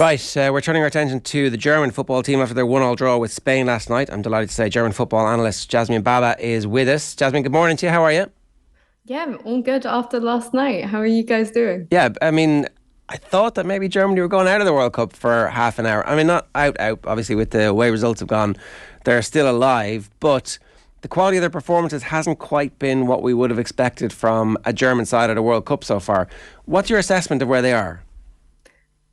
Right, we're turning our attention to the German football team after their 1-1 draw with Spain last night. I'm delighted to say German football analyst Jasmine Baba is with us. Jasmine, good morning to you. How are you? Yeah, I'm all good after last night. How are you guys doing? Yeah, I thought that maybe Germany were going out of the World Cup for half an hour. I mean, not out, obviously, with the way results have gone. They're still alive, but the quality of their performances hasn't quite been what we would have expected from a German side at a World Cup so far. What's your assessment of where they are?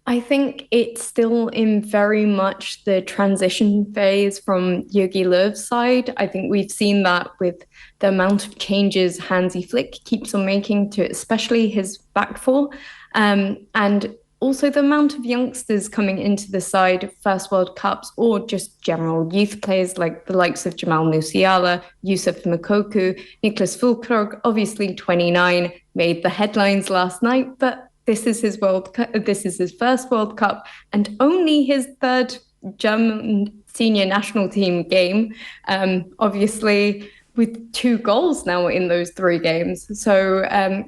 I think it's still in very much the transition phase from Jogi Löw's side. I think we've seen that with the amount of changes Hansi Flick keeps on making to especially his back four. And also the amount of youngsters coming into the side, first World Cups, or just general youth players like the likes of Jamal Musiala, Yusuf Mokoku, Nicholas Fullkrüg, obviously 29, made the headlines last night, but this is his World Cup. This is his first World Cup and only his third German senior national team game. Obviously, with 2 goals now in those 3 games. So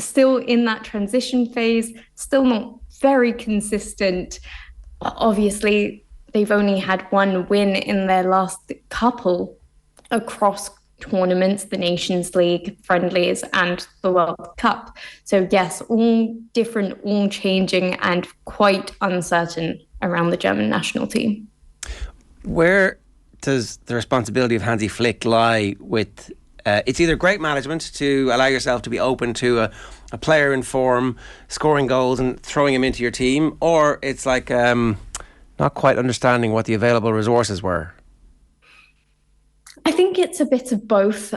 still in that transition phase, still not very consistent. Obviously, they've only had 1 win in their last couple across tournaments, the Nations League, friendlies, and the World Cup. So yes, all different, all changing, and quite uncertain around the German national team. Where does the responsibility of Hansi Flick lie with it's either great management to allow yourself to be open to a player in form, scoring goals and throwing him into your team, or it's like not quite understanding what the available resources were? I think it's a bit of both.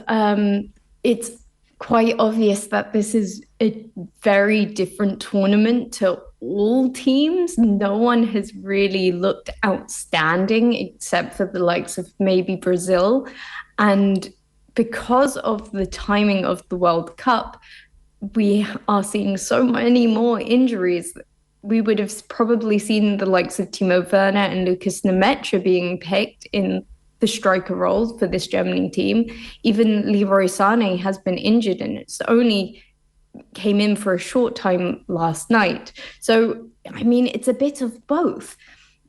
It's quite obvious that this is a very different tournament to all teams. No one has really looked outstanding except for the likes of maybe Brazil. And because of the timing of the World Cup, we are seeing so many more injuries. We would have probably seen the likes of Timo Werner and Lucas Nemecha being picked in the striker roles for this Germany team. Even Leroy Sané has been injured and it's only came in for a short time last night. So, I mean, it's a bit of both.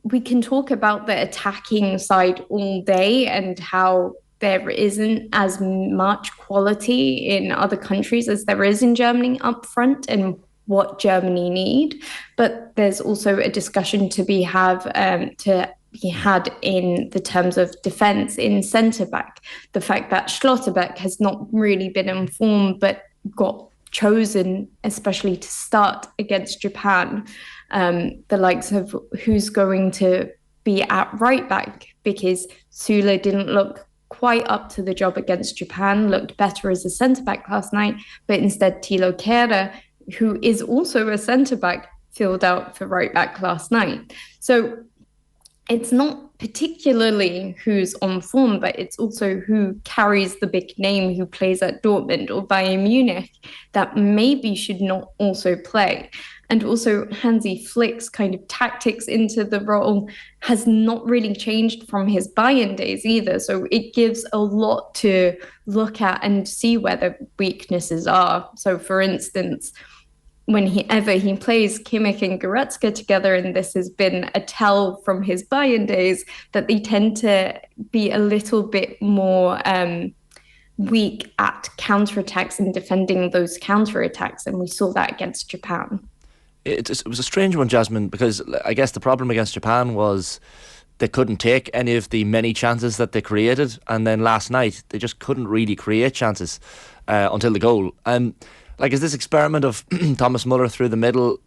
We can talk about the attacking side all day and how there isn't as much quality in other countries as there is in Germany up front and what Germany need. But there's also a discussion to be had in the terms of defence in centre-back. The fact that Schlotterbeck has not really been informed but got chosen, especially to start against Japan. The likes of who's going to be at right-back, because Süle didn't look quite up to the job against Japan, looked better as a centre-back last night, but instead Thilo Kehrer, who is also a centre-back, filled out for right-back last night. So it's not particularly who's on form, but it's also who carries the big name, who plays at Dortmund or Bayern Munich, that maybe should not also play. And also Hansi Flick's kind of tactics into the role has not really changed from his Bayern days either. So it gives a lot to look at and see where the weaknesses are. So for instance, whenever he plays Kimmich and Goretzka together, and this has been a tell from his Bayern days, that they tend to be a little bit more weak at counterattacks and defending those counterattacks. And we saw that against Japan. It was a strange one, Jasmine, because I guess the problem against Japan was they couldn't take any of the many chances that they created. And then last night, they just couldn't really create chances until the goal. Like, is this experiment of Thomas Muller through the middle,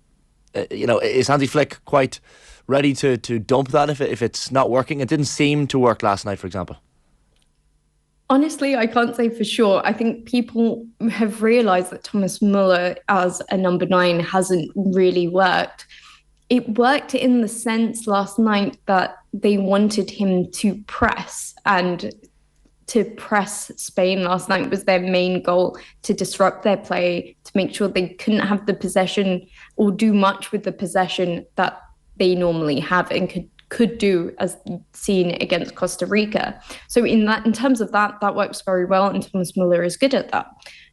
is Hansi Flick quite ready to dump that if it's not working? It didn't seem to work last night, for example. Honestly, I can't say for sure. I think people have realised that Thomas Muller as a number 9 hasn't really worked. It worked in the sense last night that they wanted him to press, and to press Spain last night was their main goal, to disrupt their play, to make sure they couldn't have the possession or do much with the possession that they normally have and could do, as seen against Costa Rica. So in terms of that works very well, and Thomas Muller is good at that.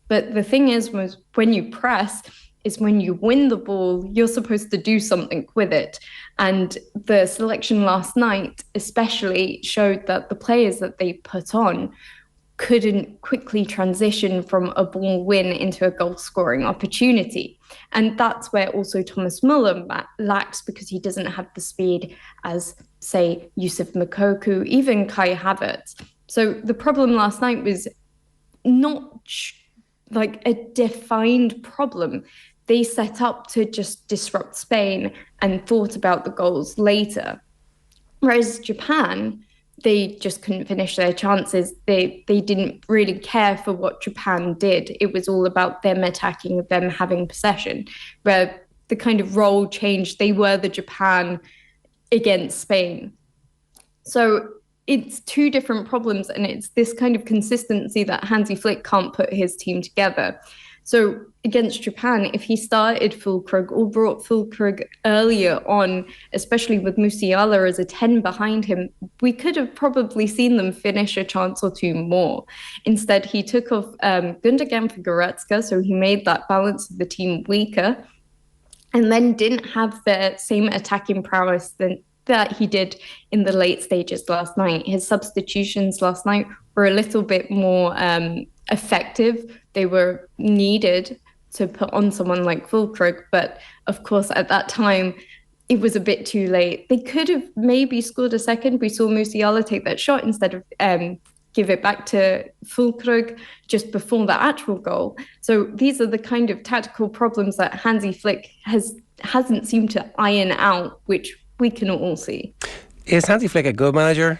But the thing was when you press, is when you win the ball, you're supposed to do something with it. And the selection last night especially showed that the players that they put on couldn't quickly transition from a ball win into a goal scoring opportunity. And that's where also Thomas Muller lacks, because he doesn't have the speed as, say, Yusuf Moukoko, even Kai Havertz. So the problem last night was not like a defined problem. They set up to just disrupt Spain and thought about the goals later. Whereas Japan, they just couldn't finish their chances. They didn't really care for what Japan did. It was all about them attacking, them having possession, where the kind of role changed. They were the Japan against Spain. So it's two different problems, and it's this kind of consistency that Hansi Flick can't put his team together. So against Japan, if he started Fullkrüg or brought Fullkrüg earlier on, especially with Musiala as a 10 behind him, we could have probably seen them finish a chance or two more. Instead, he took off Gundogan for Goretzka, so he made that balance of the team weaker, and then didn't have the same attacking prowess that he did in the late stages last night. His substitutions last night were a little bit more effective. They were needed to put on someone like Fullkrüg, but of course at that time it was a bit too late. They could have maybe scored a second. We saw Musiala take that shot instead of give it back to Fullkrüg just before the actual goal. So these are the kind of tactical problems that Hansi Flick hasn't seemed to iron out, which we can all see. Is Hansi Flick a good manager?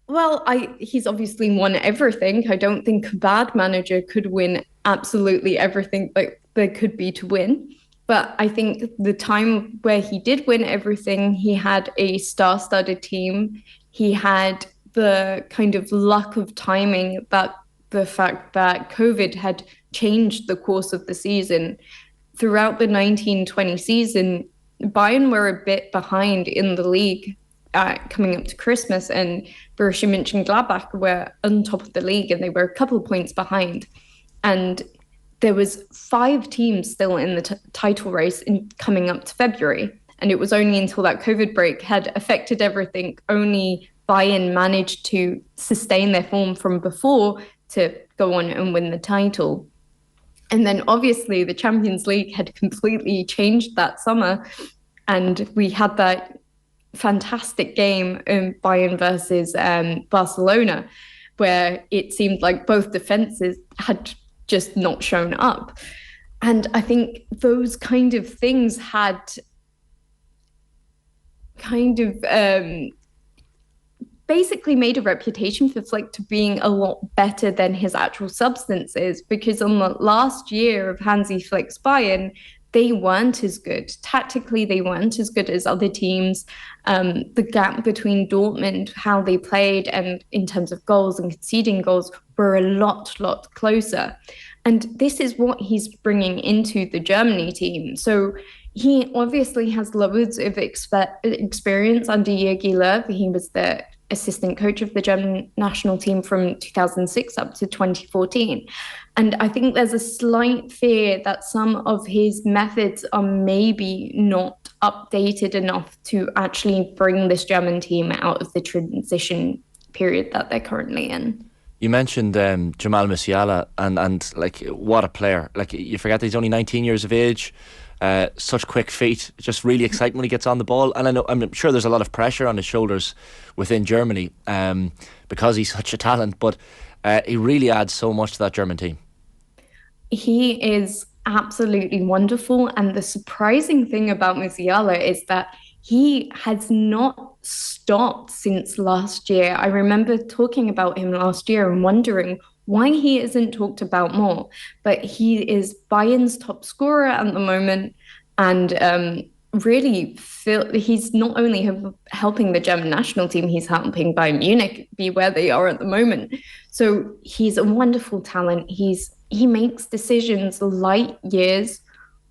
Well, he's obviously won everything. I don't think a bad manager could win absolutely everything that there could be to win. But I think the time where he did win everything, he had a star-studded team. He had the kind of luck of timing, that the fact that COVID had changed the course of the season. Throughout the 1920 season, Bayern were a bit behind in the league coming up to Christmas, and Borussia Mönchengladbach were on top of the league, and they were a couple of points behind. And there was 5 teams still in the title race coming up to February. And it was only until that COVID break had affected everything, only Bayern managed to sustain their form from before to go on and win the title. And then obviously the Champions League had completely changed that summer. And we had that fantastic game in Bayern versus Barcelona, where it seemed like both defenses had just not shown up. And I think those kind of things had kind of basically made a reputation for Flick to being a lot better than his actual substance is, because on the last year of Hansi Flick's Bayern, they weren't as good. Tactically, they weren't as good as other teams. The gap between Dortmund, how they played, and in terms of goals and conceding goals, were a lot closer. And this is what he's bringing into the Germany team. So he obviously has loads of experience under Jogi Löw. He was the assistant coach of the German national team from 2006 up to 2014. And I think there's a slight fear that some of his methods are maybe not updated enough to actually bring this German team out of the transition period that they're currently in. You mentioned Jamal Musiala and like, what a player. Like, you forget that he's only 19 years of age. Such quick feet, just really exciting when he gets on the ball. And I'm sure there's a lot of pressure on his shoulders within Germany because he's such a talent, but he really adds so much to that German team. He is absolutely wonderful. And the surprising thing about Musiala is that he has not stopped since last year. I remember talking about him last year and wondering why he isn't talked about more. But he is Bayern's top scorer at the moment, and really he's not only helping the German national team, he's helping Bayern Munich be where they are at the moment. So he's a wonderful talent. He makes decisions light years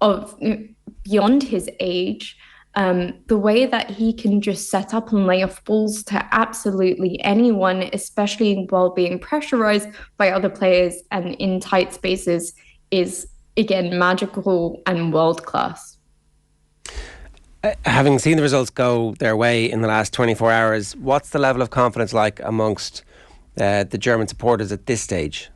beyond his age. The way that he can just set up and lay off balls to absolutely anyone, especially while being pressurized by other players and in tight spaces, is, again, magical and world-class. Having seen the results go their way in the last 24 hours, what's the level of confidence like amongst the German supporters at this stage?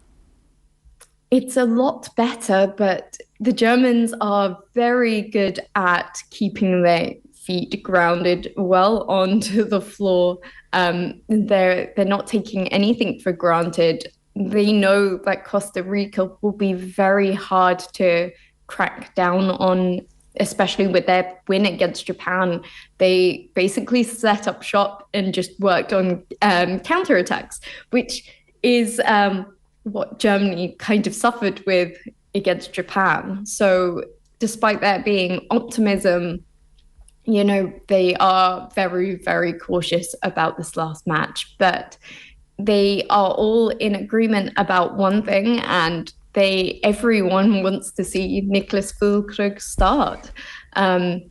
It's a lot better, but the Germans are very good at keeping their feet grounded well onto the floor. They're not taking anything for granted. They know that Costa Rica will be very hard to crack down on, especially with their win against Japan. They basically set up shop and just worked on counterattacks, which is what Germany kind of suffered with against Japan. So despite there being optimism, you know, they are very, very cautious about this last match. But they are all in agreement about one thing, and everyone wants to see Niklas Fullkrüg start.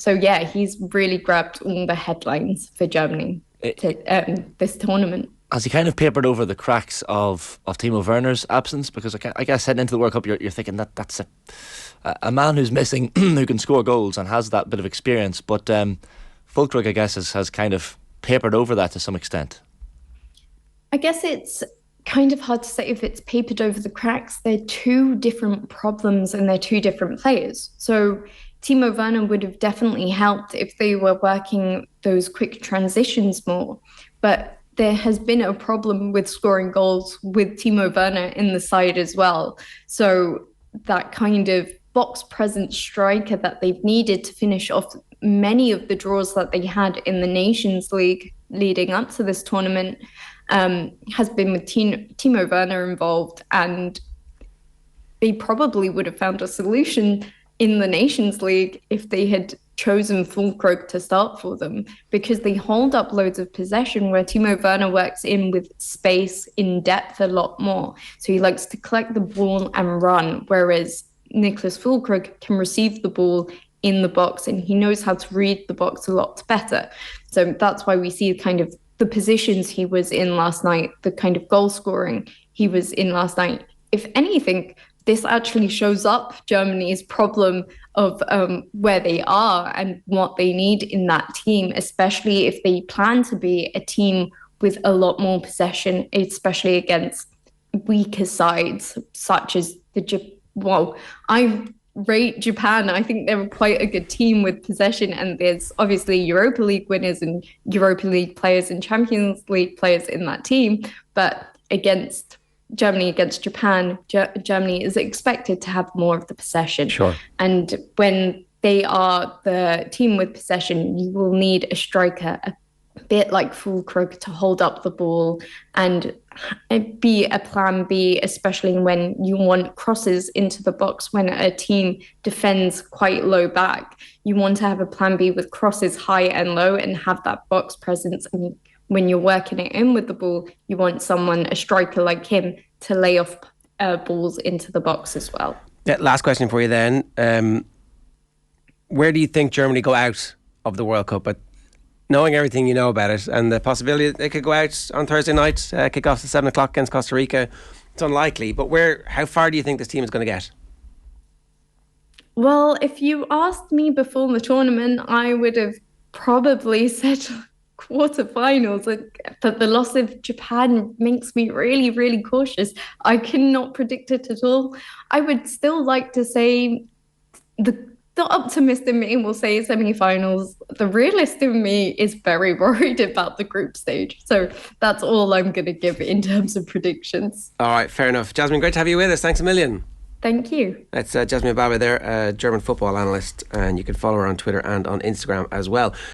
So yeah, he's really grabbed all the headlines for Germany this tournament. Has he kind of papered over the cracks of Timo Werner's absence? Because I guess heading into the World Cup, you're thinking that's a man who's missing, who can score goals and has that bit of experience. But Fullkrüg, I guess, has kind of papered over that to some extent. I guess it's kind of hard to say if it's papered over the cracks. They're two different problems and they're two different players. So Timo Werner would have definitely helped if they were working those quick transitions more. But there has been a problem with scoring goals with Timo Werner in the side as well. So that kind of box present striker that they've needed to finish off many of the draws that they had in the Nations League leading up to this tournament has been with Timo Werner involved, and they probably would have found a solution in the Nations League if they had chosen Fullkrüg to start for them, because they hold up loads of possession where Timo Werner works in with space in depth a lot more. So he likes to collect the ball and run, whereas Niklas Fullkrüg can receive the ball in the box and he knows how to read the box a lot better. So that's why we see kind of the positions he was in last night, the kind of goal scoring he was in last night. If anything, this actually shows up Germany's problem of where they are and what they need in that team, especially if they plan to be a team with a lot more possession, especially against weaker sides such as I rate Japan. I think they're quite a good team with possession, and there's obviously Europa League winners and Europa League players and Champions League players in that team. But against Germany, against Japan, Germany is expected to have more of the possession. Sure. And when they are the team with possession, you will need a striker a bit like Fullkrüg to hold up the ball and be a plan B, especially when you want crosses into the box when a team defends quite low back. You want to have a plan B with crosses high and low and have that box presence. And when you're working it in with the ball, you want a striker like him, to lay off balls into the box as well. Yeah, last question for you then. Where do you think Germany go out of the World Cup? But knowing everything you know about it and the possibility that they could go out on Thursday night, kick off at 7 o'clock against Costa Rica, it's unlikely. But how far do you think this team is going to get? Well, if you asked me before the tournament, I would have probably said quarterfinals, but the loss of Japan makes me really, really cautious. I cannot predict it at all. I would still like to say the optimist in me will say semi-finals. The realist in me is very worried about the group stage. So that's all I'm going to give in terms of predictions. All right, fair enough. Jasmine, great to have you with us. Thanks a million. Thank you. That's Jasmine Baba there, a German football analyst, and you can follow her on Twitter and on Instagram as well.